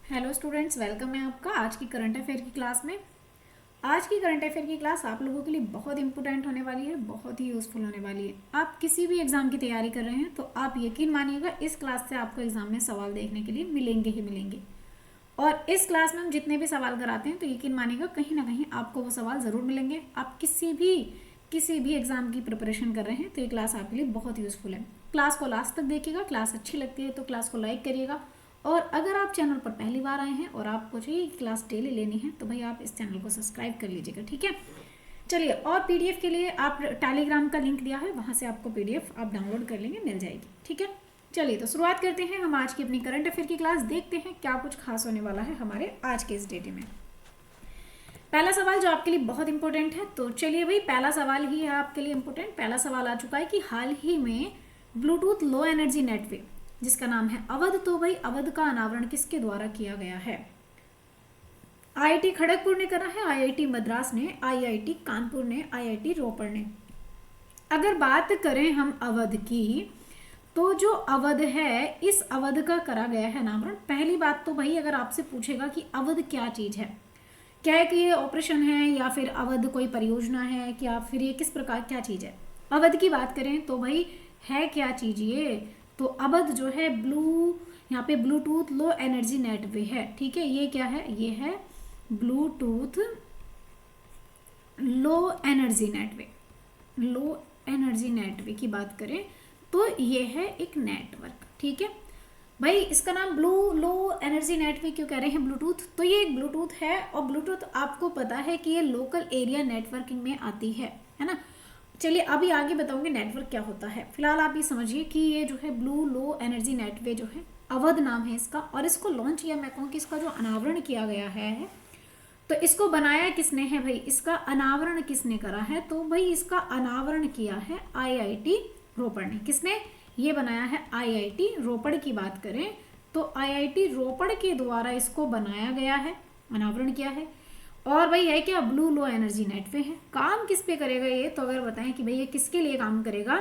Hello students, welcome है आपका आज की करंट अफेयर की क्लास में। आज की करंट अफेयर की क्लास आप लोगों के लिए बहुत इंपॉर्टेंट होने वाली है, बहुत ही यूज़फुल होने वाली है। आप किसी भी एग्ज़ाम की तैयारी कर रहे हैं तो आप यकीन मानिएगा इस क्लास से आपको एग्ज़ाम में सवाल देखने के लिए मिलेंगे ही मिलेंगे। और इस क्लास में हम जितने भी सवाल कराते हैं तो यकीन मानिएगा कहीं ना कहीं आपको वो सवाल ज़रूर मिलेंगे। आप किसी भी एग्ज़ाम की प्रिपरेशन कर रहे हैं तो ये क्लास आपके लिए बहुत यूज़फुल है। क्लास को लास्ट तक देखिएगा। क्लास अच्छी लगती है तो क्लास को लाइक करिएगा। और अगर आप चैनल पर पहली बार आए हैं और आपको चाहिए क्लास डेली लेनी है तो भाई आप इस चैनल को सब्सक्राइब कर लीजिएगा, ठीक है। चलिए, और पीडीएफ के लिए आप टेलीग्राम का लिंक दिया है, वहाँ से आपको पीडीएफ आप डाउनलोड कर लेंगे, मिल जाएगी, ठीक है। चलिए तो शुरुआत करते हैं हम आज की अपनी करंट अफेयर की क्लास। देखते हैं क्या कुछ खास होने वाला है हमारे आज के इस डेटे में। पहला सवाल जो आपके लिए बहुत इंपॉर्टेंट है, तो चलिए भाई पहला सवाल ही है आपके लिए इंपॉर्टेंट। पहला सवाल आ चुका है कि हाल ही में ब्लूटूथ लो एनर्जी नेटवर्क जिसका नाम है अवध, तो भाई अवध का अनावरण किसके द्वारा किया गया है? आईआईटी खड़गपुर ने करा है, आईआईटी मद्रास ने, आईआईटी कानपुर ने, आईआईटी रोपड़ ने। अगर बात करें हम अवध की, तो जो अवध है इस अवध का करा गया है अनावरण। पहली बात तो भाई अगर आपसे पूछेगा कि अवध क्या चीज है, क्या है कि ये ऑपरेशन है या फिर अवध कोई परियोजना है, क्या फिर ये किस प्रकार क्या चीज है। अवध की बात करें तो भाई है क्या चीज ये, तो अवध जो है यहाँ पे ब्लूटूथ लो एनर्जी नेटवर्क है, ठीक है। ये क्या है? ये है Bluetooth low energy network. Low energy network की बात करें तो ये है एक नेटवर्क, ठीक है भाई। इसका नाम ब्लू लो एनर्जी नेटवर्क क्यों कह रहे हैं ब्लूटूथ? तो ये एक ब्लूटूथ है और ब्लूटूथ आपको पता है कि ये लोकल एरिया नेटवर्किंग में आती है ना। चलिए अभी आगे बताऊंगी नेटवर्क क्या होता है। फिलहाल आप ये समझिए कि ये जो है ब्लू लो एनर्जी नेटवर्क जो है अवध नाम है इसका, और इसको लॉन्च किया, मैं कहूँ कि इसका जो अनावरण किया गया है, तो इसको बनाया किसने है भाई? इसका अनावरण किसने करा है? तो भाई इसका अनावरण किया है आईआईटी रोपड़ ने। किसने ये बनाया है? आईआईटी रोपड़ की बात करें तो आईआईटी रोपड़ के द्वारा इसको बनाया गया है, अनावरण किया है। और भाई है क्या? ब्लू लो एनर्जी नेटवर्क है। काम किस पे करेगा ये? तो अगर बताएं कि भाई ये किसके लिए काम करेगा,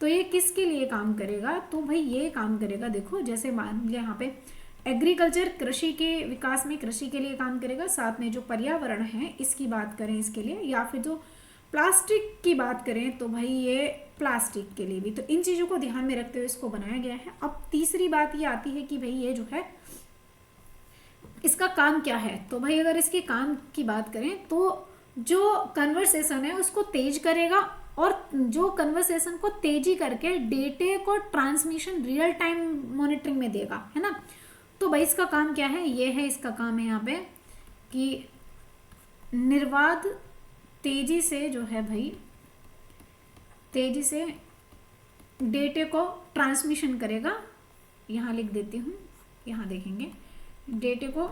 तो ये किसके लिए काम करेगा? तो भाई ये काम करेगा, देखो जैसे मान लिया यहाँ पे एग्रीकल्चर, कृषि के विकास में, कृषि के लिए काम करेगा। साथ में जो पर्यावरण है इसकी बात करें इसके लिए, या फिर जो प्लास्टिक की बात करें तो भाई ये प्लास्टिक के लिए भी। तो इन चीज़ों को ध्यान में रखते हुए इसको बनाया गया है। अब तीसरी बात ये आती है कि भाई ये जो है इसका काम क्या है। तो भाई अगर इसके काम की बात करें तो जो कन्वर्सेशन है उसको तेज करेगा, और जो कन्वर्सेशन को तेजी करके डेटे को ट्रांसमिशन रियल टाइम मॉनिटरिंग में देगा, है ना। तो भाई इसका काम क्या है? ये है इसका काम है यहाँ पे कि निर्बाध तेजी से जो है भाई, तेजी से डेटे को ट्रांसमिशन करेगा। यहाँ लिख देती हूँ, यहाँ देखेंगे, डेटे को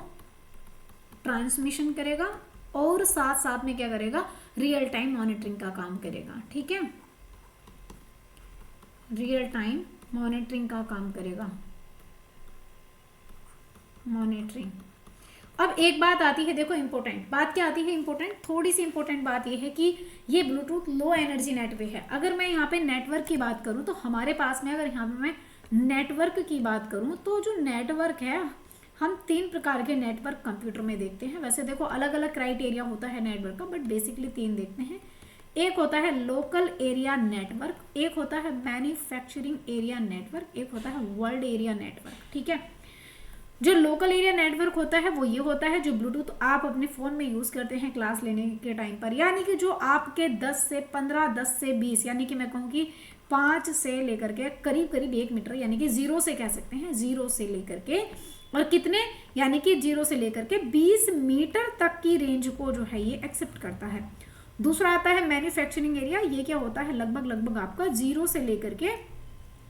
ट्रांसमिशन करेगा और साथ साथ में क्या करेगा? रियल टाइम मॉनिटरिंग का काम करेगा, ठीक है। रियल टाइम मॉनिटरिंग का काम करेगा, मॉनिटरिंग। अब एक बात आती है, देखो इंपॉर्टेंट बात क्या आती है, इंपॉर्टेंट थोड़ी सी इंपॉर्टेंट बात ये है कि ये ब्लूटूथ लो एनर्जी नेटवर्क है। अगर मैं यहाँ पे नेटवर्क की बात करूँ तो हमारे पास में, अगर यहाँ पे मैं नेटवर्क की बात करूँ तो जो नेटवर्क है, हम 3 प्रकार के नेटवर्क कंप्यूटर में देखते हैं। वैसे देखो अलग अलग क्राइटेरिया होता है नेटवर्क का, बट बेसिकली 3 देखते हैं। एक होता है लोकल एरिया नेटवर्क, एक होता है मैन्युफैक्चरिंग एरिया नेटवर्क, एक होता है वर्ल्ड एरिया नेटवर्क, ठीक है। जो लोकल एरिया नेटवर्क होता है वो ये होता है जो ब्लूटूथ आप अपने फ़ोन में यूज़ करते हैं क्लास लेने के टाइम पर, यानी कि जो आपके 10 से 15, 10 से 20, यानी कि मैं कहूँ कि 5 से लेकर के करीब करीब 1 मीटर, यानी कि 0 से कह सकते हैं, 0 से लेकर के और कितने, यानी कि 0 से लेकर के 20 मीटर तक की रेंज को जो है ये एक्सेप्ट करता है। दूसरा आता है मैन्युफैक्चरिंग एरिया। ये क्या होता है? लगभग आपका 0 से लेकर के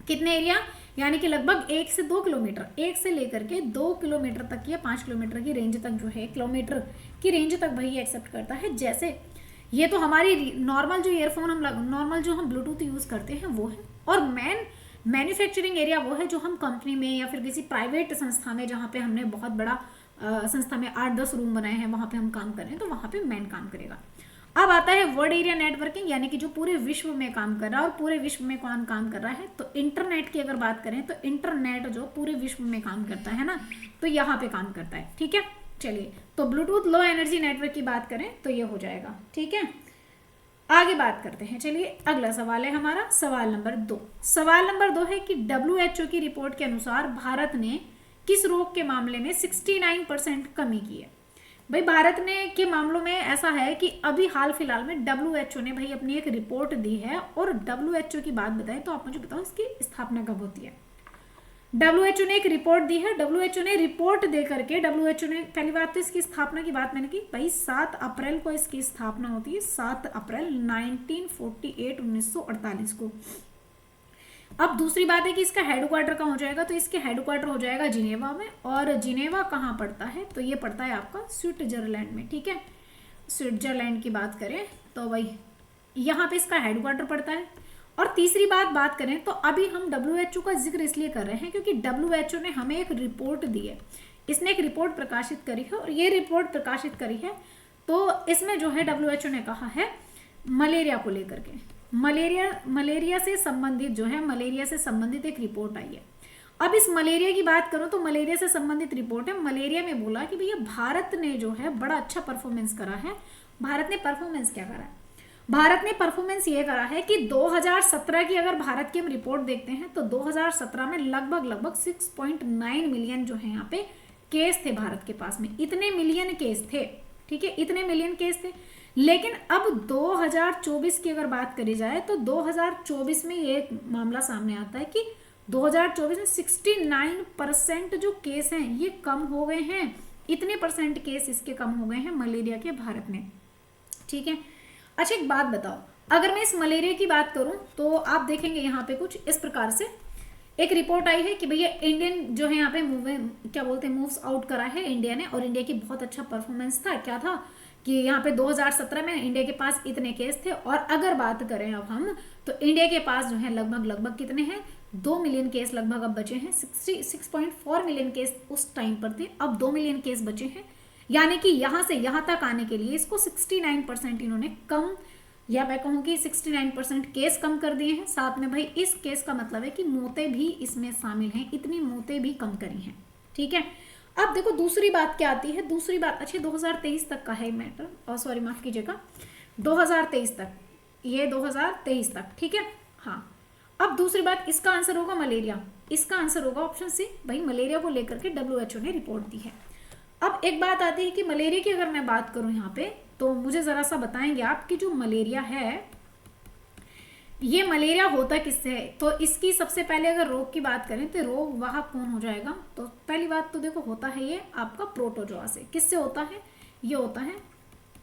कितने एरिया, यानी कि लगभग 1 से 2 किलोमीटर, 1 से लेकर के 2 किलोमीटर तक या 5 किलोमीटर की रेंज तक जो है, किलोमीटर की रेंज तक भाई एक्सेप्ट करता है। जैसे ये तो हमारी नॉर्मल जो ईयरफोन हम नॉर्मल जो हम ब्लूटूथ यूज़ करते हैं वो है। और मैन्युफैक्चरिंग एरिया वो है जो हम कंपनी में या फिर किसी प्राइवेट संस्था में, जहाँ पे हमने बहुत बड़ा संस्था में 8-10 रूम बनाए हैं, वहाँ पे हम काम कर रहे हैं, तो वहाँ पे मैन काम करेगा। अब आता है वर्ल्ड एरिया नेटवर्किंग, यानी कि जो पूरे विश्व में काम कर रहा है, और पूरे विश्व में कौन काम कर रहा है, तो इंटरनेट की अगर बात करें तो इंटरनेट जो पूरे विश्व में काम करता है ना, तो यहाँ पे काम करता है। ठीक है, चलिए, तो ब्लूटूथ लो एनर्जी नेटवर्क की बात करें तो ये हो जाएगा। ठीक है, आगे बात करते हैं। चलिए, अगला सवाल है हमारा सवाल नंबर 2। सवाल नंबर 2 है कि WHO की रिपोर्ट के अनुसार भारत ने किस रोग के मामले में 69% कमी की है। भाई भारत ने के मामलों में ऐसा है कि अभी हाल फिलहाल में WHO ने भाई अपनी एक रिपोर्ट दी है, और WHO की बात बताएं तो आप मुझे बताओ इसकी स्थापना कब होती है। WHO ने एक रिपोर्ट दी है, WHO ने रिपोर्ट दे करके WHO ने, पहली बात तो इसकी स्थापना की बात मैंने की भाई 7 अप्रैल को इसकी स्थापना होती है, 7 अप्रैल 1948 को। अब दूसरी बात है कि इसका हेडक्वार्टर कहाँ हो जाएगा, तो इसके हेडक्वार्टर हो जाएगा जिनेवा में, और जिनेवा कहाँ पड़ता है, तो ये पड़ता है आपका स्विट्जरलैंड में। ठीक है, स्विट्जरलैंड की बात करें तो भाई यहाँ पे इसका हेडक्वार्टर पड़ता है। और तीसरी बात करें तो अभी हम WHO का जिक्र इसलिए कर रहे हैं क्योंकि WHO ने हमें एक रिपोर्ट दी है, इसने एक रिपोर्ट प्रकाशित करी है, और ये रिपोर्ट प्रकाशित करी है तो इसमें जो है WHO ने कहा है मलेरिया को लेकर के, मलेरिया से संबंधित जो है, मलेरिया से संबंधित एक रिपोर्ट आई है। अब इस मलेरिया की बात करूं तो मलेरिया से संबंधित रिपोर्ट है। मलेरिया में बोला कि भैया भारत ने जो है बड़ा अच्छा परफॉर्मेंस करा है। भारत ने परफॉर्मेंस क्या करा है, भारत ने परफॉर्मेंस ये करा है कि 2017 की अगर भारत की हम रिपोर्ट देखते हैं तो 2017 में लगभग 6.9 मिलियन जो है यहाँ पे केस थे भारत के पास में, इतने मिलियन केस थे। ठीक है, इतने मिलियन केस थे। लेकिन अब 2024 की अगर बात करी जाए तो 2024 में ये मामला सामने आता है कि 2024 में 69% जो केस हैं ये कम हो गए हैं, इतने परसेंट केस इसके कम हो गए हैं मलेरिया के भारत में। ठीक है, अच्छा एक बात बताओ, अगर मैं इस मलेरिया की बात करूं तो आप देखेंगे यहाँ पे कुछ इस प्रकार से एक रिपोर्ट आई है कि भैया इंडियन जो है यहाँ पे मूव्स आउट करा है इंडिया ने, और इंडिया की बहुत अच्छा परफॉर्मेंस था। क्या था कि यहाँ पे 2017 में इंडिया के पास इतने केस थे, और अगर बात करें अब हम तो इंडिया के पास जो है लगभग कितने हैं, 2 मिलियन केस लगभग अब बचे हैं। 66.4 मिलियन केस उस टाइम पर थे, अब 2 मिलियन केस बचे हैं। यानी कि यहाँ से यहाँ तक आने के लिए इसको 69% इन्होंने कम, या मैं कहूँ कि 69% केस कम कर दिए हैं। साथ में भाई इस केस का मतलब है कि मौतें भी इसमें शामिल हैं, इतनी मौतें भी कम करी हैं। ठीक है, अब देखो दूसरी बात क्या आती है, दूसरी बात, अच्छा 2023 तक का है मैटर, और सॉरी माफ कीजिएगा 2023 तक, ये 2023 तक। ठीक है, हाँ। अब दूसरी बात, इसका आंसर होगा मलेरिया, इसका आंसर होगा ऑप्शन सी। भाई मलेरिया को लेकर के WHO ने रिपोर्ट दी है। अब एक बात आती है कि मलेरिया की अगर मैं बात करूं यहाँ पे, तो मुझे जरा सा बताएंगे आप कि जो मलेरिया है ये मलेरिया होता किससे है। तो इसकी सबसे पहले अगर रोग की बात करें तो रोग वाहक कौन हो जाएगा, तो पहली बात तो देखो होता है ये आपका प्रोटोजोआ से। किससे होता है, ये होता है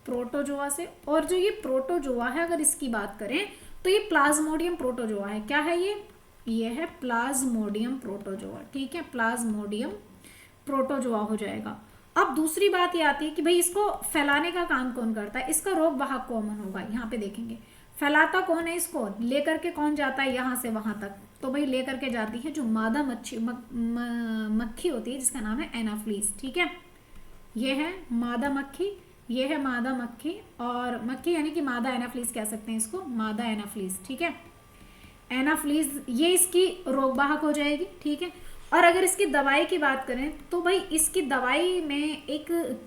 प्रोटोजोआ से। और जो ये प्रोटोजोआ है अगर इसकी बात करें तो ये प्लाज्मोडियम प्रोटोजोआ है। क्या है ये है प्लाज्मोडियम प्रोटोजोआ। ठीक है, प्लाज्मोडियम प्रोटोजोआ हो जाएगा। अब दूसरी बात ये आती है कि भाई इसको फैलाने का काम कौन करता है, इसका रोग वाहक कौन होगा। यहाँ पे देखेंगे फैलाता कौन है, इसको लेकर के कौन जाता है यहाँ से वहां तक, तो भाई लेकर के जाती है जो मादा मक्खी होती है जिसका नाम है एनाफ्लीज। ठीक है, ये है मादा मक्खी, ये है मादा मक्खी, और मक्खी यानी कि मादा एनाफ्लीज कह सकते हैं इसको, मादा एनाफ्लीज। ठीक है, एनाफ्लीज ये इसकी रोगवाहक हो जाएगी। ठीक है, और अगर इसकी दवाई की बात करें तो भाई इसकी दवाई में एक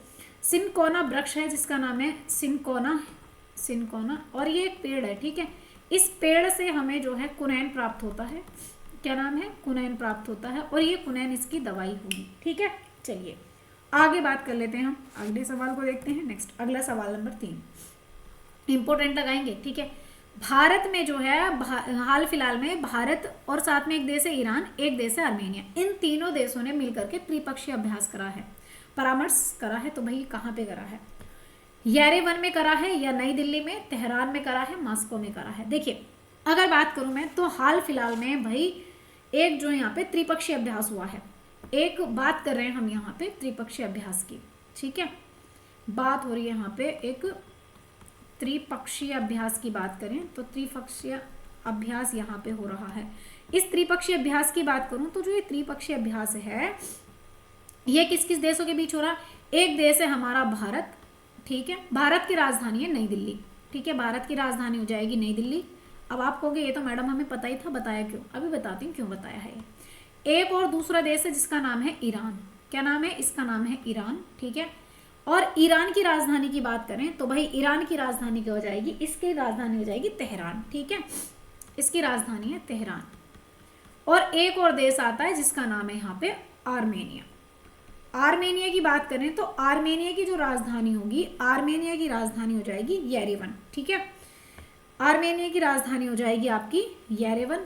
सिनकोना वृक्ष है जिसका नाम है सिनकोना, और ये एक पेड़ है। ठीक है, इस पेड़ से हमें जो है कुनैन प्राप्त होता है। क्या नाम है, कुनैन प्राप्त होता है, और ये कुनैन इसकी दवाई होगी। ठीक है, चलिए आगे बात कर लेते हैं, हम अगले सवाल को देखते हैं। नेक्स्ट अगला सवाल नंबर 3 इंपोर्टेंट लगाएंगे। ठीक है, भारत में जो है हाल फिलहाल में भारत और साथ में एक देश है ईरान, एक देश है आर्मेनिया, इन तीनों देशों ने मिलकर के त्रिपक्षीय अभ्यास करा है, परामर्श करा है। तो भाई कहाँ पे करा है, येरेवन में करा है, या नई दिल्ली में, तेहरान में करा है, मॉस्को में करा है। देखिए अगर बात करूं मैं तो हाल फिलहाल में भाई एक जो यहाँ पे त्रिपक्षीय अभ्यास हुआ है, एक बात कर रहे हैं हम यहाँ पे त्रिपक्षीय अभ्यास की। ठीक है, बात हो रही है यहाँ पे एक त्रिपक्षीय अभ्यास की बात करें तो त्रिपक्षीय अभ्यास यहाँ पे हो रहा है। इस त्रिपक्षीय अभ्यास की बात करूं तो जो ये त्रिपक्षीय अभ्यास है ये किस देशों के बीच हो रहा है। एक देश है हमारा भारत। ठीक है, भारत की राजधानी है नई दिल्ली। ठीक है। भारत की राजधानी हो जाएगी नई दिल्ली। अब आप कहोगे ये तो मैडम हमें पता ही था, बताया क्यों? अभी बताती हूँ क्यों बताया है। एक और दूसरा देश है जिसका नाम है ईरान। क्या नाम है? इसका नाम है ईरान, ठीक है। और ईरान की राजधानी की बात करें तो भाई ईरान की राजधानी क्या हो जाएगी? इसकी राजधानी हो जाएगी तेहरान, ठीक है। इसकी राजधानी है तेहरान। और एक और देश आता है जिसका नाम है यहाँ पे आर्मेनिया। आर्मेनिया की बात करें तो आर्मेनिया की जो राजधानी होगी, आर्मेनिया की राजधानी हो जाएगी येरेवन, ठीक है। आर्मेनिया की राजधानी हो जाएगी आपकी येरेवन।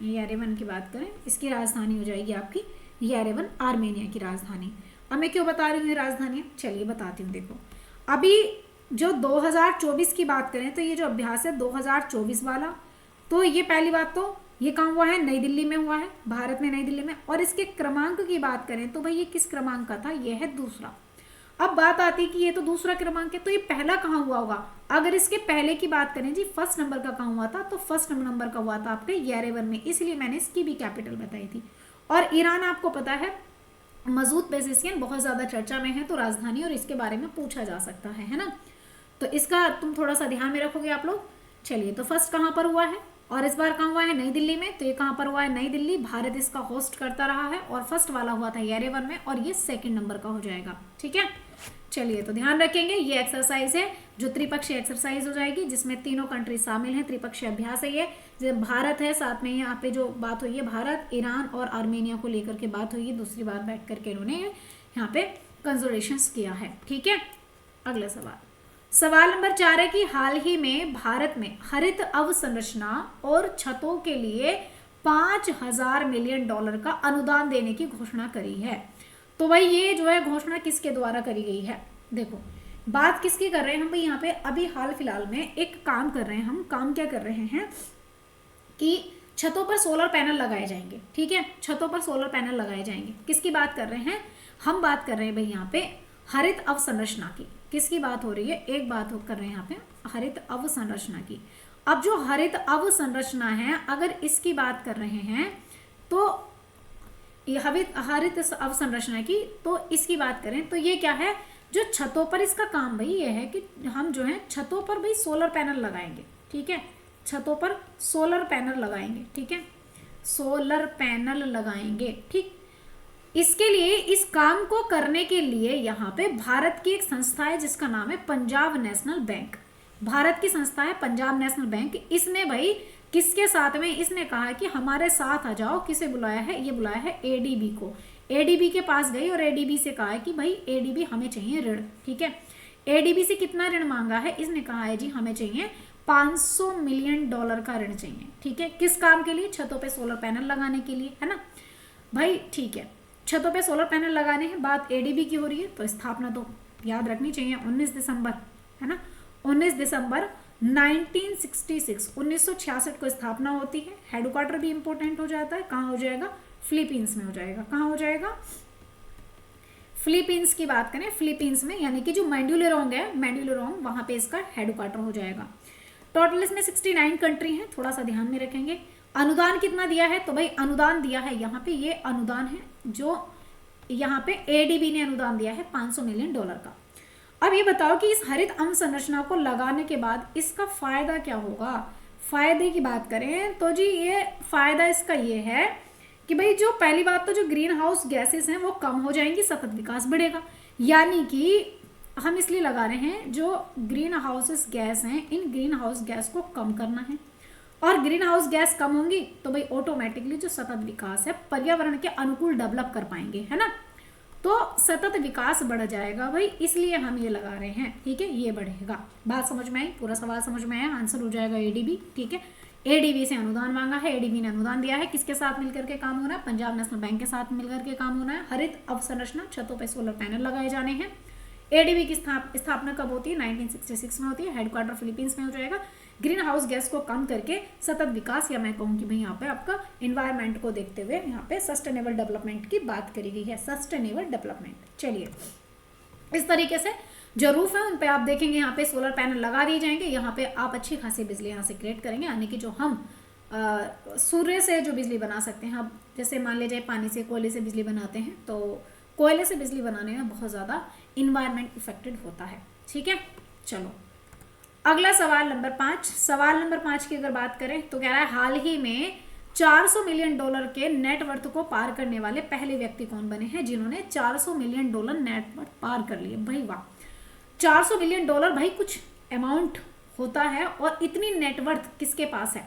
येरेवन की बात करें, इसकी राजधानी हो जाएगी आपकी येरेवन, आर्मेनिया की राजधानी। अब मैं क्यों बता रही हूँ ये राजधानी? चलिए बताती हूँ। देखो अभी जो 2024 की बात करें तो ये जो अभ्यास है 2024 वाला, तो ये पहली बात तो ये कहाँ हुआ है? नई दिल्ली में हुआ है, भारत में नई दिल्ली में। और इसके क्रमांक की बात करें तो भाई ये किस क्रमांक का था? ये है दूसरा। अब बात आती है कि ये तो दूसरा क्रमांक है, तो ये पहला कहाँ हुआ होगा? अगर इसके पहले की बात करें जी, फर्स्ट नंबर का कहाँ हुआ था? तो फर्स्ट नंबर का हुआ था आपके येरेवन में, इसलिए मैंने इसकी भी कैपिटल बताई थी। और ईरान आपको पता है मसूद पेजेशियन बहुत ज्यादा चर्चा में है, तो राजधानी और इसके बारे में पूछा जा सकता है ना। तो इसका तुम थोड़ा सा ध्यान में रखोगे आप लोग। चलिए, तो फर्स्ट कहाँ पर हुआ है और इस बार कहाँ हुआ है? नई दिल्ली में। तो ये कहाँ पर हुआ है? नई दिल्ली। भारत इसका होस्ट करता रहा है और फर्स्ट वाला हुआ था येरेवन में, और ये सेकंड नंबर का हो जाएगा, ठीक है। चलिए, तो ध्यान रखेंगे ये एक्सरसाइज है जो त्रिपक्षीय एक्सरसाइज हो जाएगी, जिसमें तीनों कंट्री शामिल हैं। त्रिपक्षीय अभ्यास है ये, जो भारत है साथ में, यहाँ पे जो बात हुई है भारत, ईरान और आर्मेनिया को लेकर के बात हुई है। दूसरी बार बैठ करके इन्होंने यहाँ पे कंसल्टेशन किया है, ठीक है। अगला सवाल नंबर 4 है कि हाल ही में भारत में हरित अवसंरचना और छतों के लिए 5,000 मिलियन डॉलर का अनुदान देने की घोषणा करी है। तो भाई ये जो है घोषणा किसके द्वारा करी गई है? देखो बात किसकी कर रहे हैं हम भाई यहाँ पे? अभी हाल फिलहाल में एक काम कर रहे हैं हम। काम क्या कर रहे हैं कि छतों पर सोलर पैनल लगाए जाएंगे, ठीक है। छतों पर सोलर पैनल लगाए जाएंगे। किसकी बात कर रहे हैं? हम बात कर रहे हैं भाई यहाँ पे हरित अवसंरचना की। किसकी बात हो रही है? एक बात कर रहे हैं यहाँ पे हरित अवसंरचना की। अब जो हरित अवसंरचना है, अगर इसकी बात कर रहे हैं तो हरित अवसंरचना की, तो इसकी बात करें तो ये क्या है? जो छतों पर इसका काम भाई ये है कि हम जो है छतों पर भाई सोलर पैनल लगाएंगे, ठीक है। छतों पर सोलर पैनल लगाएंगे, ठीक है। सोलर पैनल लगाएंगे, ठीक। इसके लिए, इस काम को करने के लिए यहाँ पे भारत की एक संस्था है जिसका नाम है पंजाब नेशनल बैंक। भारत की संस्था है पंजाब नेशनल बैंक। इसने भाई किसके साथ में? इसने कहा कि हमारे साथ आ जाओ। किसे बुलाया है? ये बुलाया है एडीबी को। एडीबी के पास गई और एडीबी से कहा है कि भाई एडीबी हमें चाहिए ऋण, ठीक है। एडीबी से कितना ऋण मांगा है? इसने कहा है जी हमें चाहिए 500 मिलियन डॉलर का ऋण चाहिए, ठीक है। किस काम के लिए? छतों पे सोलर पैनल लगाने के लिए, है ना भाई, ठीक है। छतों पे सोलर पैनल लगाने हैं, बात एडीबी की हो रही है। तो स्थापना तो याद रखनी चाहिए 19 दिसंबर, है ना। 19 दिसंबर 1966 को स्थापना होती है। हेडक्वार्टर भी इंपॉर्टेंट हो जाता है। कहाँ हो जाएगा? फिलीपींस में हो जाएगा। कहाँ हो जाएगा? फिलीपींस की बात करें, फिलीपींस में, यानी कि जो मैंडुलेरोंग है, मैंडुलेरोंग, वहां पे इसका हेडक्वार्टर हो जाएगा। टोटल इसमें 69 कंट्री हैं, थोड़ा सा ध्यान में रखेंगे। अनुदान कितना दिया है? तो भाई अनुदान दिया है यहाँ पे, ये अनुदान है जो यहाँ पे एडीबी ने अनुदान दिया है 500 मिलियन डॉलर का। अब ये बताओ कि इस हरित अवसंरचना को लगाने के बाद इसका फायदा क्या होगा? फायदे की बात करें तो जी ये फायदा इसका ये है कि भाई जो पहली बात तो जो ग्रीन हाउस गैसेस हैं वो कम हो जाएंगी, सतत विकास बढ़ेगा। यानी कि हम इसलिए लगा रहे हैं जो ग्रीन हाउसेस गैस हैं, इन ग्रीन हाउस गैस को कम करना है। और ग्रीन हाउस गैस कम होंगी तो भाई ऑटोमेटिकली जो सतत विकास है पर्यावरण के अनुकूल डेवलप कर पाएंगे, है ना। तो सतत विकास बढ़ जाएगा भाई, इसलिए हम ये लगा रहे हैं, ठीक है। ये बढ़ेगा। बात समझ में आई? पूरा सवाल समझ में आया? आंसर हो जाएगा एडीबी, ठीक है। एडीबी से अनुदान मांगा है, एडीबी ने अनुदान दिया है। किसके साथ मिलकर के काम होना है? पंजाब नेशनल बैंक के साथ मिलकर के काम होना है। हरित अवसंरचना, छतों पर सोलर पैनल लगाए जाने हैं। एडीबी की स्थापना कब होती है? 1966 में होती है। हेडक्वार्टर फिलीपींस में हो जाएगा। ग्रीन हाउस गैस को कम करके सतत विकास, या मैं कहूँ कि भाई यहाँ पे आपका इन्वायरमेंट को देखते हुए यहाँ पे सस्टेनेबल डेवलपमेंट की बात करी गई है। Sustainable development. चलिए, इस तरीके से जो रूफ है उन पे आप देखेंगे यहाँ पे सोलर पैनल लगा दिए जाएंगे। यहाँ पे आप अच्छी खासी बिजली यहाँ से क्रिएट करेंगे, यानी कि जो हम सूर्य से जो बिजली बना सकते हैं। अब जैसे मान लीजिए पानी से, कोयले से बिजली बनाते हैं, तो कोयले से बिजली बनाने में बहुत ज़्यादा इन्वायरमेंट इफेक्टेड होता है, ठीक है। चलो अगला सवाल नंबर 5। सवाल नंबर 5 की अगर बात करें तो कह रहा है हाल ही में $400 मिलियन के नेटवर्थ को पार करने वाले पहले व्यक्ति कौन बने हैं जिन्होंने $400 मिलियन नेटवर्थ पार कर लिए। भाई वाह, $400 मिलियन भाई कुछ अमाउंट होता है, और इतनी नेटवर्थ किसके पास है?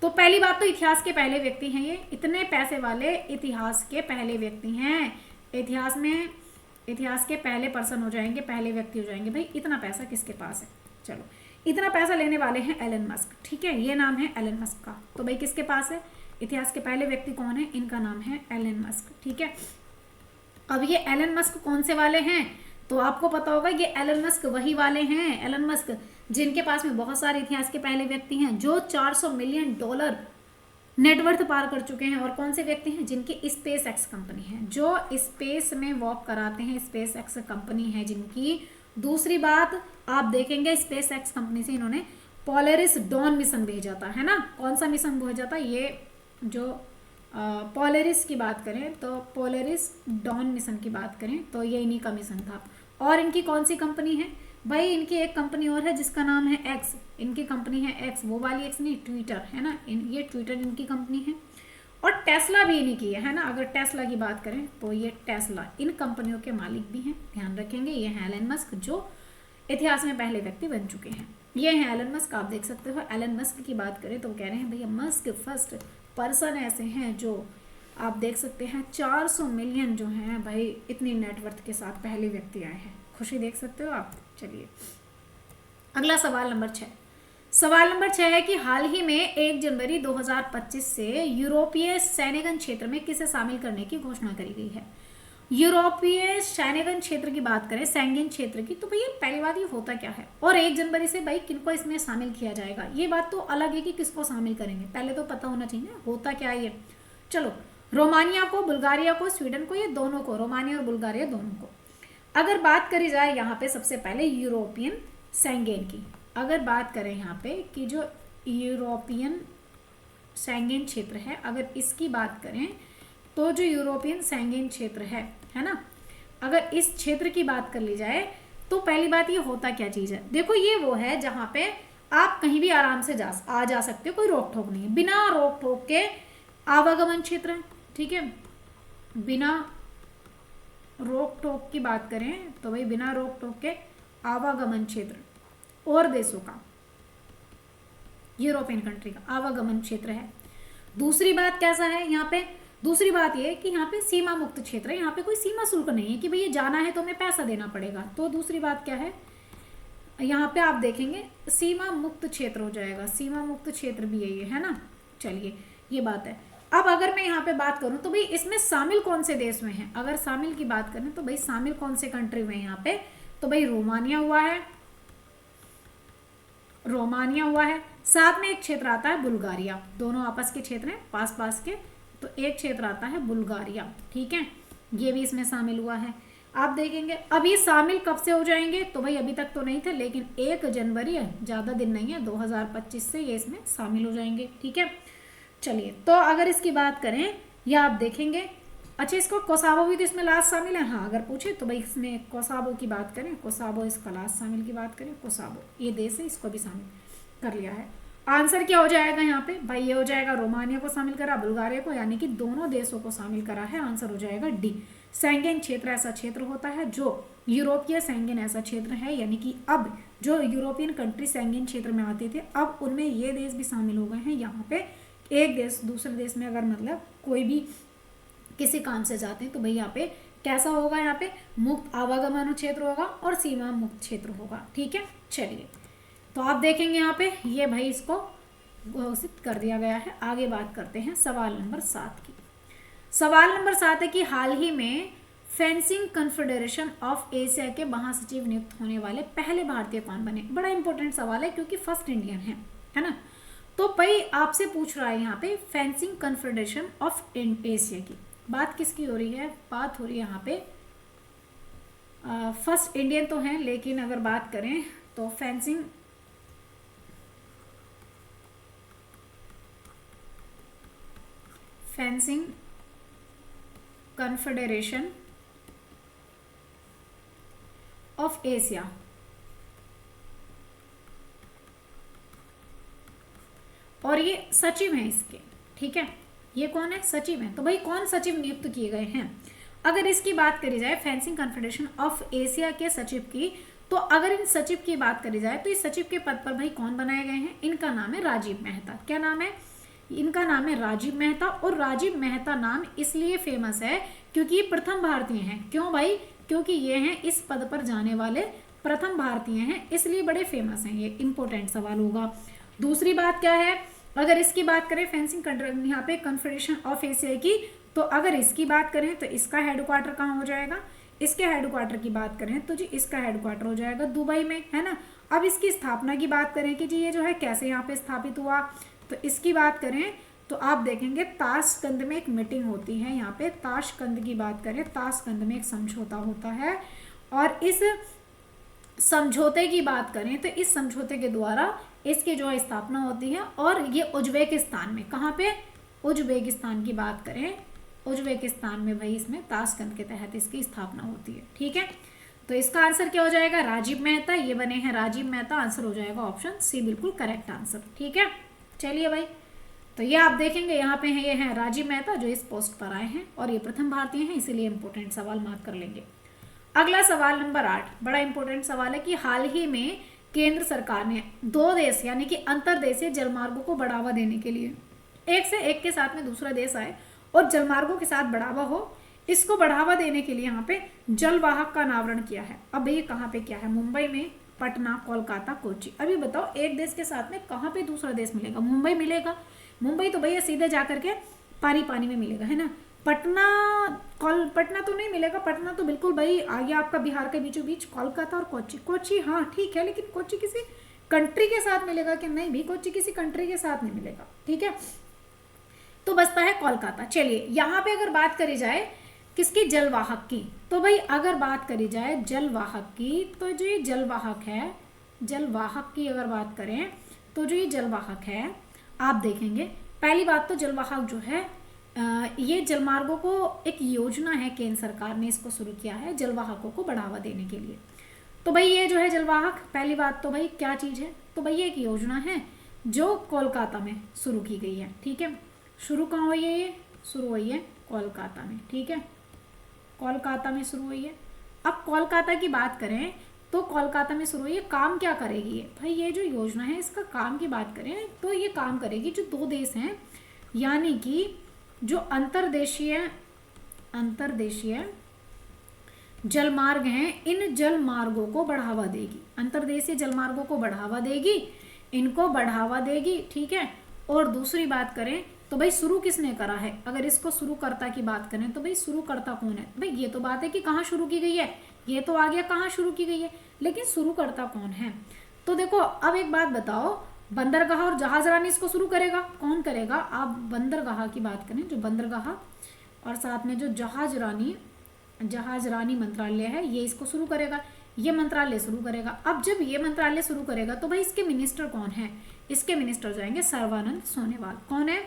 तो पहली बात तो इतिहास के पहले व्यक्ति हैं, ये इतने पैसे वाले इतिहास के पहले व्यक्ति हैं। इतिहास के पहले पर्सन हो जाएंगे, पहले व्यक्ति हो जाएंगे। भाई इतना पैसा किसके पास है? चलो, इतना पैसा लेने वाले हैं एलन मस्क, ठीक है, ये नाम है एलन मस्क का। तो भाई किसके पास है? इतिहास के पहले व्यक्ति कौन है? इनका नाम है एलन मस्क, ठीक है। अब ये एलन मस्क कौन से वाले हैं? तो आपको पता होगा ये एलन मस्क वही वाले हैं, एलन मस्क जिनके पास में बहुत सारे इतिहास के पहले व्यक्ति हैं जो $400 मिलियन नेटवर्थ पार कर चुके हैं। और कौन से व्यक्ति हैं? जिनकी स्पेस एक्स कंपनी है, जो स्पेस में वॉक कराते हैं, स्पेस एक्स कंपनी है जिनकी। दूसरी बात आप देखेंगे, स्पेस एक्स कंपनी से इन्होंने पोलरिस डॉन मिशन भेजा था, है ना। कौन सा मिशन भेजा था? ये जो पोलरिस की बात करें तो पोलरिस डॉन मिशन की बात करें तो ये इन्हीं का मिशन था। और इनकी कौन सी कंपनी है? भाई इनकी एक कंपनी और है जिसका नाम है एक्स। इनकी कंपनी है एक्स, वो वाली एक्स नहीं, ट्विटर, है ना। ये ट्विटर इनकी कंपनी है। और टेस्ला भी इन्हीं की है ना। अगर टेस्ला की बात करें तो ये टेस्ला इन कंपनियों के मालिक भी हैं, ध्यान रखेंगे। ये हैं एलन मस्क जो इतिहास में पहले व्यक्ति बन चुके हैं। ये हैं एलन मस्क, आप देख सकते हो। एलन मस्क की बात करें तो कह रहे हैं भैया मस्क फर्स्ट पर्सन ऐसे हैं जो आप देख सकते हैं 400 मिलियन जो हैं भाई इतनी नेटवर्थ के साथ पहले व्यक्ति आए हैं। खुशी देख सकते हो आप। चलिए अगला सवाल नंबर 6। सवाल नंबर 6 है कि हाल ही में 1 जनवरी 2025 से यूरोपीय सैन्यगन क्षेत्र में किसे शामिल करने की घोषणा करी गई है। यूरोपीय सैन्यगन क्षेत्र की बात करें, सैन्यगन क्षेत्र की, तो भैया पहली बात ये होता क्या है और 1 जनवरी से भाई किनको इसमें शामिल किया जाएगा, ये बात तो अलग है कि किसको शामिल करेंगे, पहले तो पता होना चाहिए होता क्या है ये। चलो, रोमानिया को, बुल्गारिया को, स्वीडन को, ये दोनों को, रोमानिया और बुल्गारिया दोनों को। अगर बात करी जाए यहाँ पे सबसे पहले यूरोपियन सेंगेन की, अगर बात करें यहाँ पे कि जो यूरोपियन सेंगेन क्षेत्र है, अगर इसकी बात करें तो जो यूरोपियन सेंगेन क्षेत्र है ना, अगर इस क्षेत्र की बात कर ली जाए तो पहली बात ये होता क्या चीज़ है। देखो ये वो है जहाँ पे आप कहीं भी आराम से आ जा सकते हो, कोई रोक टोक नहीं है, बिना रोक टोक के आवागमन क्षेत्र है, ठीक है। बिना रोक टोक की बात करें तो भाई बिना रोक टोक के आवागमन क्षेत्र और देशों का, यूरोपियन कंट्री का आवागमन क्षेत्र है। दूसरी बात कैसा है यहाँ पे, दूसरी बात ये कि यहाँ पे सीमा मुक्त क्षेत्र है, यहाँ पे कोई सीमा शुल्क नहीं है कि भैया जाना है तो हमें पैसा देना पड़ेगा। तो दूसरी बात क्या है, यहाँ पे आप देखेंगे सीमा मुक्त क्षेत्र हो जाएगा, सीमा मुक्त क्षेत्र भी है ये, है ना। चलिए ये बात है। अब अगर मैं यहाँ पे बात करूँ तो भाई इसमें शामिल कौन से देश में है, अगर शामिल की बात करें तो भाई शामिल कौन से कंट्री में यहाँ पे, तो भाई रोमानिया हुआ है, रोमानिया हुआ है, साथ में एक क्षेत्र आता है बुल्गारिया, दोनों आपस के क्षेत्र हैं पास पास के, तो एक क्षेत्र आता है बुल्गारिया, ठीक है, ये भी इसमें शामिल हुआ है। आप देखेंगे अब ये शामिल कब से हो जाएंगे, तो भाई अभी तक तो नहीं थे, लेकिन 1 जनवरी है, ज़्यादा दिन नहीं है, 2025 से ये इसमें शामिल हो जाएंगे, ठीक है। चलिए तो अगर इसकी बात करें या आप देखेंगे, अच्छा इसको कोसावो भी तो इसमें लास्ट शामिल है, हाँ अगर पूछे तो भाई इसमें कोसावो की बात करें, कोसावो इसका लास्ट शामिल की बात करें, कोसावो ये देश है, इसको भी शामिल कर लिया है। आंसर क्या हो जाएगा यहाँ पे, भाई ये हो जाएगा रोमानिया को शामिल करा, बुल्गारिया को, यानी कि दोनों देशों को शामिल करा है। आंसर हो जाएगा डी। सेंगेन क्षेत्र ऐसा क्षेत्र होता है जो यूरोपीय सेंगेन ऐसा क्षेत्र है, यानी कि अब जो यूरोपियन कंट्री सेंगेन क्षेत्र में आते थे अब उनमें ये देश भी शामिल हो गए हैं। यहाँ पे एक देश दूसरे देश में अगर मतलब कोई भी किसी काम से जाते हैं तो भाई यहाँ पे कैसा होगा, यहाँ पे मुक्त आवागमन क्षेत्र होगा और सीमा मुक्त क्षेत्र होगा, ठीक है। चलिए तो आप देखेंगे यहाँ पे ये भाई इसको घोषित कर दिया गया है। आगे बात करते हैं सवाल नंबर 7 की। सवाल नंबर 7 है कि हाल ही में फेंसिंग कन्फेडरेशन ऑफ एशिया के महासचिव नियुक्त होने वाले पहले भारतीय कौन बने। बड़ा इंपॉर्टेंट सवाल है क्योंकि फर्स्ट इंडियन है ना। तो भाई आपसे पूछ रहा है यहाँ पे फेंसिंग कन्फेडरेशन ऑफ एशिया की बात किसकी हो रही है, बात हो रही है यहाँ पे फर्स्ट इंडियन तो है, लेकिन अगर बात करें तो फेंसिंग कन्फेडरेशन ऑफ एशिया और ये सचिव हैं इसके, ठीक है। ये कौन है? सचिव हैं। तो भाई कौन सचिव नियुक्त किए गए हैं? अगर इसकी बात करी जाए फेंसिंग कॉन्फेडरेशन ऑफ एशिया के सचिव की, तो अगर इन सचिव की बात करी जाए तो इस सचिव के पद पर भाई कौन बनाए गए हैं? इनका नाम है राजीव मेहता। क्या नाम है? इनका नाम है राजीव मेहता। और राजीव मेहता नाम इसलिए फेमस है क्योंकि ये प्रथम भारतीय हैं। क्यों भाई? क्योंकि ये हैं इस पद पर जाने वाले प्रथम भारतीय हैं, इसलिए बड़े फेमस हैं। ये इंपॉर्टेंट सवाल होगा। दूसरी बात क्या है? अगर इसकी बात करें फेंसिंग यहाँ पे कॉन्फेडरेशन ऑफ एशिया की, तो अगर इसकी बात करें तो इसका हेडक्वार्टर कहाँ हो जाएगा? इसके हेडक्वार्टर की बात करें तो जी इसका हेडक्वार्टर हो जाएगा दुबई में, है ना। अब इसकी स्थापना की बात करें कि जी ये जो है कैसे यहाँ पे स्थापित हुआ, तो इसकी बात करें तो आप देखेंगे ताशकंद में एक मीटिंग होती है। यहाँ पे ताशकंद की बात करें, ताशकंद में एक समझौता होता है, और इस समझौते की बात करें तो इस समझौते के द्वारा इसकी जो है स्थापना होती है। और ये उज्बेकिस्तान में, कहाँ पे? उज्बेकिस्तान की बात करें, उज्बेकिस्तान में भाई इसमें ताशकंद के तहत इसकी स्थापना होती है, ठीक है। तो इसका आंसर क्या हो जाएगा? राजीव मेहता। ये बने हैं राजीव मेहता। आंसर हो जाएगा ऑप्शन सी, बिल्कुल करेक्ट आंसर, ठीक है। चलिए भाई, तो ये आप देखेंगे यहाँ पे है, ये हैं राजीव मेहता जो इस पोस्ट पर आए हैं, और ये प्रथम भारतीय हैं, इसीलिए इंपॉर्टेंट सवाल मार्क कर लेंगे। अगला सवाल नंबर 8 बड़ा इंपॉर्टेंट सवाल है कि हाल ही में केंद्र सरकार ने 2 देश यानी कि अंतरदेशीय जलमार्गों को बढ़ावा देने के लिए, एक से एक के साथ में दूसरा देश आए और जलमार्गों के साथ बढ़ावा हो, इसको बढ़ावा देने के लिए यहाँ पे जलवाहक का अनावरण किया है। अब ये कहाँ पे किया है? मुंबई में, पटना, कोलकाता, कोच्चि। अभी बताओ एक देश के साथ में कहाँ पे दूसरा देश मिलेगा? मुंबई मिलेगा। मुंबई तो भैया सीधे जाकर के पानी पानी में मिलेगा, है ना। पटना तो नहीं मिलेगा। पटना तो बिल्कुल भाई आ गया आपका बिहार के बीचों बीच। कोलकाता और कोच्चि, कोच्चि हाँ ठीक है, लेकिन कोच्चि किसी कंट्री के साथ मिलेगा कि नहीं? भी कोच्चि किसी कंट्री के साथ नहीं मिलेगा, ठीक है। तो बचता है कोलकाता। चलिए यहाँ पे अगर बात करी जाए किसकी? जलवाहक की। तो भाई अगर बात करी जाए जलवाहक की, तो जो ये जलवाहक है, जलवाहक की अगर बात करें तो जो ये जलवाहक है, आप देखेंगे पहली बात तो जलवाहक जो है ये जलमार्गों को एक योजना है, केंद्र सरकार ने इसको शुरू किया है जलवाहकों को बढ़ावा देने के लिए। तो भाई ये जो है जलवाहक, पहली बात तो भाई क्या चीज़ है? तो भाई ये एक योजना है जो कोलकाता में शुरू की गई है, ठीक है। शुरू कहाँ हुई है? ये शुरू हुई है कोलकाता में, ठीक है। कोलकाता में शुरू हुई है। अब कोलकाता की बात करें तो कोलकाता में शुरू हुई है। काम क्या करेगी ये? भाई ये जो योजना है इसका काम की बात करें तो ये काम करेगी जो 2 देश हैं, यानी कि जो अंतर्देशीय जलमार्ग हैं, इन जलमार्गों को बढ़ावा देगी। अंतर्देशीय जलमार्गों को बढ़ावा देगी, इनको बढ़ावा देगी, ठीक है। और दूसरी बात करें तो भाई शुरू किसने करा है? अगर इसको शुरूकर्ता की बात करें तो भाई शुरूकर्ता कौन है? भाई ये तो बात है कि कहाँ शुरू की गई है, ये तो आ गया कहाँ शुरू की गई है, लेकिन शुरूकर्ता कौन है? तो देखो अब एक बात बताओ, बंदरगाह और जहाजरानी इसको शुरू करेगा, कौन करेगा? आप बंदरगाह की बात करें, जो बंदरगाह और साथ में जो जहाजरानी मंत्रालय है, ये इसको शुरू करेगा, ये मंत्रालय शुरू करेगा। अब जब ये मंत्रालय शुरू करेगा तो भाई इसके मिनिस्टर कौन है? इसके मिनिस्टर जाएंगे सर्बानंद सोनोवाल। कौन है?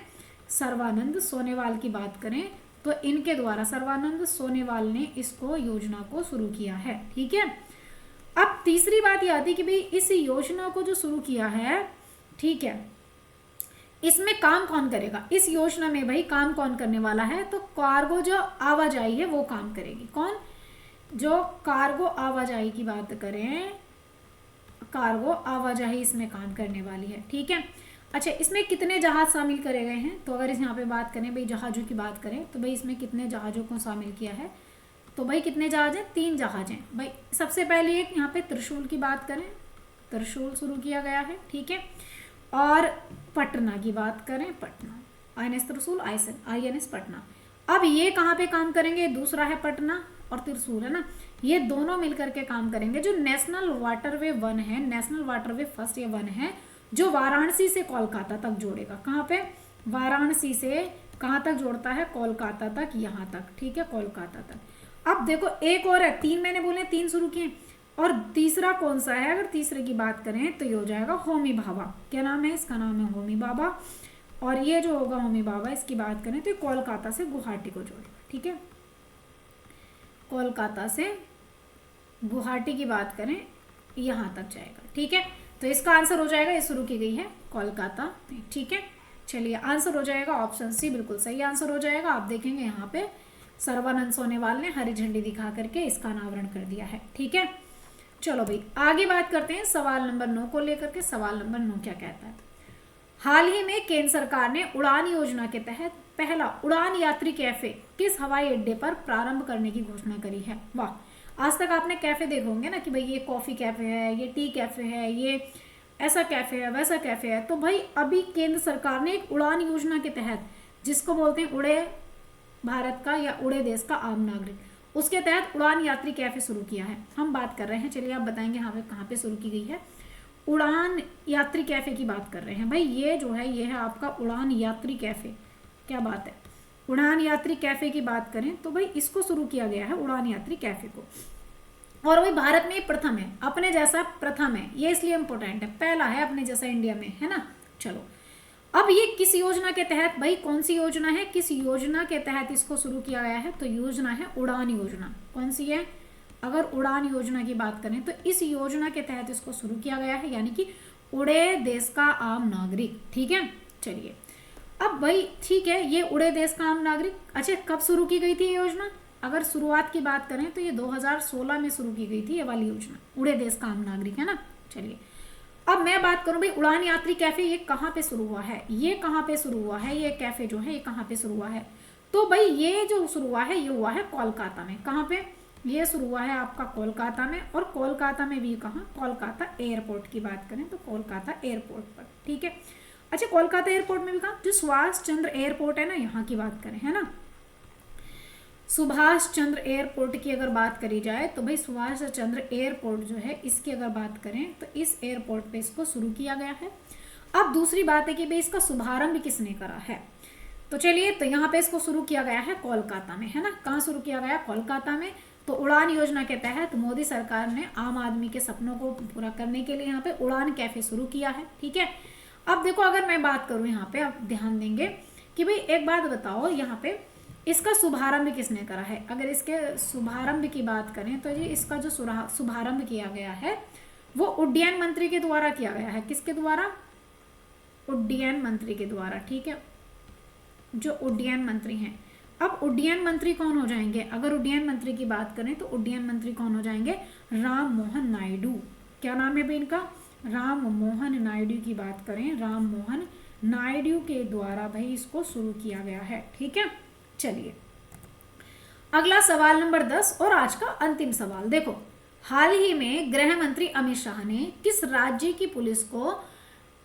सर्बानंद सोनोवाल की बात करें तो इनके द्वारा सर्बानंद सोनोवाल ने इसको योजना को शुरू किया है, ठीक है। अब तीसरी बात ये आती है कि भाई इस योजना को जो शुरू किया है, ठीक है, इसमें काम कौन करेगा? इस योजना में भाई काम कौन करने वाला है? तो कार्गो जो आवाजाही है वो काम करेगी। कौन? जो कार्गो आवाजाही की बात करें, कार्गो आवाजाही इसमें काम करने वाली है, ठीक है। अच्छा, इसमें कितने जहाज शामिल करे गए हैं? तो अगर इस यहाँ पे बात करें भाई जहाज़ों की बात करें तो भाई इसमें कितने जहाज़ों को शामिल किया है? तो भाई कितने जहाज हैं? 3 जहाज हैं भाई। सबसे पहले एक यहाँ पे त्रिशूल की बात करें, त्रिशूल शुरू किया गया है, ठीक है। और पटना की बात करें, पटना, INS त्रिशूल, INS पटना। अब ये कहाँ पे काम करेंगे? दूसरा है पटना और त्रिशूल, है ना, ये दोनों मिलकर के काम करेंगे। जो नेशनल वाटरवे 1 है, नेशनल वाटरवे फर्स्ट या 1 है, जो वाराणसी से कोलकाता तक जोड़ेगा। कहाँ पे? वाराणसी से कहाँ तक जोड़ता है? कोलकाता तक, यहाँ तक, ठीक है, कोलकाता तक। अब देखो एक और है, 3 मैंने बोले 3 शुरू किए, और तीसरा कौन सा है? अगर तीसरे की बात करें तो ये हो जाएगा होमी भाभा। क्या नाम है इसका? नाम है होमी भाभा। और ये जो होगा होमी भाभा, इसकी बात करें तो ये कोलकाता से गुवाहाटी को जोड़ेगा, ठीक है। कोलकाता से गुवाहाटी की बात करें यहाँ तक जाएगा, ठीक है। तो इसका आंसर हो जाएगा, ये शुरू की गई है कोलकाता में। ठीक है, चलिए आंसर हो जाएगा ऑप्शन सी, बिल्कुल सही आंसर हो जाएगा। आप देखेंगे यहाँ पे सर्बानंद सोनेवाल ने हरी झंडी दिखा करके इसका अनावरण कर दिया है। ठीक है, चलो भाई आगे बात करते हैं सवाल नंबर 9 को लेकर के। सवाल नंबर 9 क्या कहता है? हाल ही में केंद्र सरकार ने उड़ान योजना के तहत पहला उड़ान यात्री कैफे किस हवाई अड्डे पर प्रारंभ करने की घोषणा करी है? वाह, आज तक आपने कैफे देखे होंगे ना कि भाई ये कॉफी कैफे है, ये टी कैफे है, ये ऐसा कैफे है, वैसा कैफे है। तो भाई अभी केंद्र सरकार ने एक उड़ान योजना के तहत, जिसको बोलते हैं उड़े भारत का या उड़े देश का आम नागरिक, उसके तहत उड़ान यात्री कैफे शुरू किया है। हम बात कर रहे हैं, चलिए आप बताएंगे यहाँ पे कहाँ पे शुरू की गई है। उड़ान यात्री कैफे की बात कर रहे हैं भाई। ये जो है ये है आपका उड़ान यात्री कैफे। क्या बात है, उड़ान यात्री कैफे की बात करें तो भाई इसको शुरू किया गया है उड़ान यात्री कैफे को, और वही भारत में प्रथम है, अपने जैसा प्रथम है। ये इसलिए इम्पोर्टेंट है, पहला है अपने जैसा इंडिया में, है ना। चलो अब ये किस योजना के तहत, भाई कौन सी योजना है, किस योजना के तहत इसको शुरू किया गया है? तो योजना है उड़ान योजना। कौन सी है? अगर उड़ान योजना की बात करें तो इस योजना के तहत इसको शुरू किया गया है, यानी कि उड़े देश का आम नागरिक। ठीक है, चलिए अब भाई ठीक है, ये उड़े देश का आम नागरिक, अच्छा कब शुरू की गई थी ये योजना? अगर शुरुआत की बात करें तो ये 2016 में शुरू की गई थी ये वाली योजना, उड़े देश का आम नागरिक, है ना। चलिए अब मैं बात करूं भाई उड़ान यात्री कैफे ये कहाँ पे शुरू हुआ है, ये कहाँ पे शुरू हुआ है, ये कैफे जो है ये कहाँ पे शुरू हुआ है? तो भाई ये जो शुरू हुआ है ये हुआ है कोलकाता में। कहाँ पे? ये शुरू हुआ है आपका कोलकाता में, और कोलकाता में भी कहाँ? कोलकाता एयरपोर्ट की बात करें तो कोलकाता एयरपोर्ट पर। ठीक है, अच्छा कोलकाता एयरपोर्ट में भी कहाँ? जो सुभाष चंद्र एयरपोर्ट है ना, यहाँ की बात करें, है ना, सुभाष चंद्र एयरपोर्ट की अगर बात करी जाए तो भाई सुभाष चंद्र एयरपोर्ट जो है इसकी अगर बात करें तो इस एयरपोर्ट पे इसको शुरू किया गया है। अब दूसरी बात है कि भाई इसका शुभारंभ किसने करा है? तो चलिए तो यहाँ पे इसको शुरू किया गया है कोलकाता में, है ना। कहाँ शुरू किया गया? कोलकाता में। तो उड़ान योजना के तहत मोदी सरकार ने आम आदमी के सपनों को पूरा करने के लिए यहाँ पे उड़ान कैफे शुरू किया है। ठीक है, अब देखो अगर मैं बात करूँ यहाँ पे, आप ध्यान देंगे कि भाई एक बात बताओ, यहाँ पे इसका शुभारंभ किसने करा है? अगर इसके शुभारंभ की बात करें तो जी इसका जो शुभारंभ किया गया है वो उड्डयन मंत्री के द्वारा किया गया है। किसके द्वारा? उड्डयन मंत्री के द्वारा। ठीक है, जो उड्डयन मंत्री हैं। अब उड्डयन मंत्री कौन हो जाएंगे? अगर उड्डयन मंत्री की बात करें तो उड्डयन मंत्री कौन हो जाएंगे? राम मोहन नायडू। क्या नाम है भाई इनका? राम मोहन नायडू की बात करें, राम मोहन नायडू के द्वारा भाई इसको शुरू किया गया है। ठीक है, चलिए अगला सवाल नंबर 10 और आज का अंतिम सवाल। देखो हाल ही में गृह मंत्री अमित शाह ने किस राज्य की पुलिस को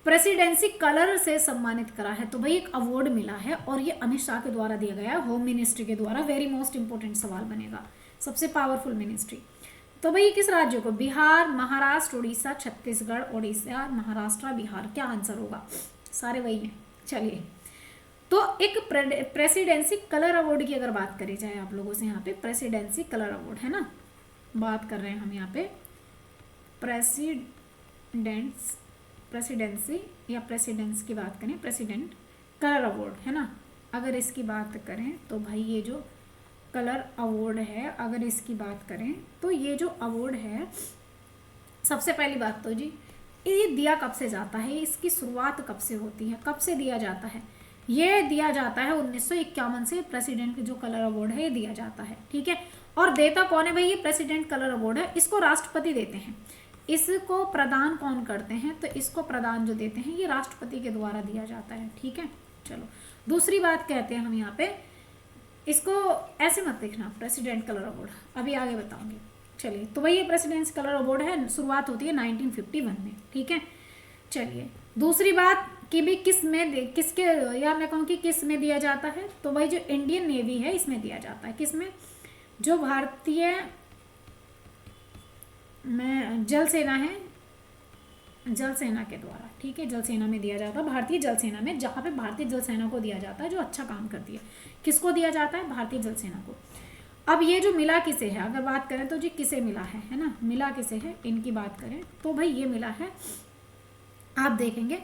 प्रेसिडेंसी कलर से सम्मानित करा है? तो भाई एक अवार्ड मिला है और ये अमित शाह के द्वारा दिया गया है, होम मिनिस्ट्री के द्वारा। वेरी मोस्ट इंपोर्टेंट सवाल बनेगा, सबसे पावरफुल मिनिस्ट्री। तो भाई किस राज्य को? बिहार, महाराष्ट्र, उड़ीसा, छत्तीसगढ़, उड़ीसा, महाराष्ट्र, बिहार। क्या आंसर होगा? सारे वही हैं। चलिए तो एक प्रेसिडेंसी कलर अवार्ड की अगर बात करी जाए आप लोगों से, यहाँ पे प्रेसिडेंसी कलर अवार्ड है ना, बात कर रहे हैं हम यहाँ पे प्रेसिडेंसी या प्रेसिडेंस की बात करें, प्रेसिडेंट कलर अवार्ड है ना। अगर इसकी बात करें तो भाई ये जो कलर अवार्ड है, अगर इसकी बात करें तो ये जो अवार्ड है, सबसे पहली बात तो जी ये दिया कब से जाता है, इसकी शुरुआत कब से होती है, कब से दिया जाता है? ये दिया जाता है 1951 से प्रेसिडेंट जो कलर अवार्ड है ये दिया जाता है। ठीक है, और देता कौन है भाई? ये प्रेसिडेंट कलर अवार्ड है, इसको राष्ट्रपति देते हैं। इसको प्रदान कौन करते हैं? तो इसको प्रदान जो देते हैं ये राष्ट्रपति के द्वारा दिया जाता है। ठीक है, चलो दूसरी बात कहते हैं हम यहाँ पे, इसको ऐसे मत देखना प्रेसिडेंट कलर अवार्ड, अभी आगे बताऊंगी। चलिए तो वही प्रेसिडेंट कलर अवार्ड है, शुरुआत होती है 1951 में। ठीक है, चलिए दूसरी बात कि भी किस में किसके, या मैं कहूँ कि किस में दिया जाता है? तो वही जो इंडियन नेवी है इसमें दिया जाता है। किस में? जो भारतीय में जल सेना है, जल सेना के द्वारा। ठीक है, जल सेना में दिया जाता है, भारतीय जल सेना में, जहाँ पे भारतीय जल सेना को दिया जाता है जो अच्छा काम करती है। किसको दिया जाता है? भारतीय जल सेना को। अब ये जो मिला किसे है अगर बात करें तो जी किसे मिला है ना, मिला किसे है इनकी बात करें तो भाई ये मिला है, आप देखेंगे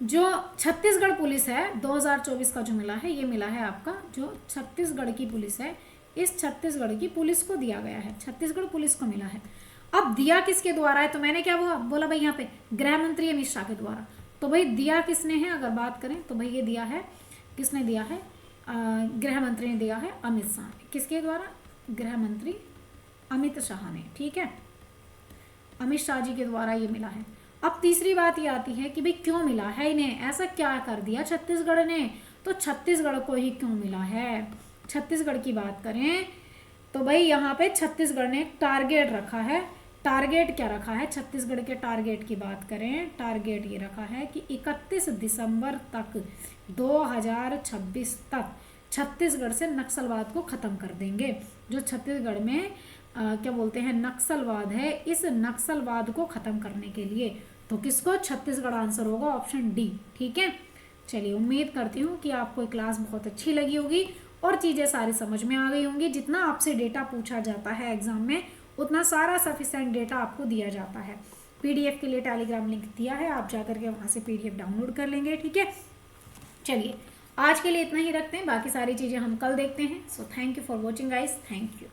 जो छत्तीसगढ़ पुलिस है 2024 का जो मिला है, ये मिला है आपका जो छत्तीसगढ़ की पुलिस है, इस छत्तीसगढ़ की पुलिस को दिया गया है, छत्तीसगढ़ पुलिस को मिला है। अब दिया किसके द्वारा है, तो मैंने क्या बोला भाई यहाँ पे गृह मंत्री अमित शाह के द्वारा। तो भाई दिया किसने है, अगर बात करें तो भाई ये दिया है, किसने दिया है, गृह मंत्री ने दिया है अमित शाह ने। किसके द्वारा, गृह मंत्री अमित शाह ने, ठीक है, अमित शाह जी के द्वारा ये मिला है। अब तीसरी बात ये आती है कि भाई क्यों मिला है इन्हें, ऐसा क्या कर दिया छत्तीसगढ़ ने, तो छत्तीसगढ़ को ही क्यों मिला है। छत्तीसगढ़ की बात करें तो भाई यहाँ पे छत्तीसगढ़ ने एक टारगेट रखा है। टारगेट क्या रखा है, छत्तीसगढ़ के टारगेट की बात करें, टारगेट ये रखा है कि 31 दिसंबर तक 2026 तक छत्तीसगढ़ से नक्सलवाद को ख़त्म कर देंगे। जो छत्तीसगढ़ में क्या बोलते हैं नक्सलवाद है, इस नक्सलवाद को ख़त्म करने के लिए, तो किसको, छत्तीसगढ़ आंसर होगा ऑप्शन डी, ठीक है। चलिए उम्मीद करती हूँ कि आपको क्लास बहुत अच्छी लगी होगी और चीज़ें सारी समझ में आ गई होंगी। जितना आपसे डेटा पूछा जाता है एग्जाम में उतना सारा सफिशिएंट डेटा आपको दिया जाता है। पीडीएफ के लिए टेलीग्राम लिंक दिया है, आप जाकर के वहाँ से पीडीएफ डाउनलोड कर लेंगे, ठीक है। चलिए आज के लिए इतना ही रखते हैं, बाकी सारी चीज़ें हम कल देखते हैं। So thank you for watching guys, thank you.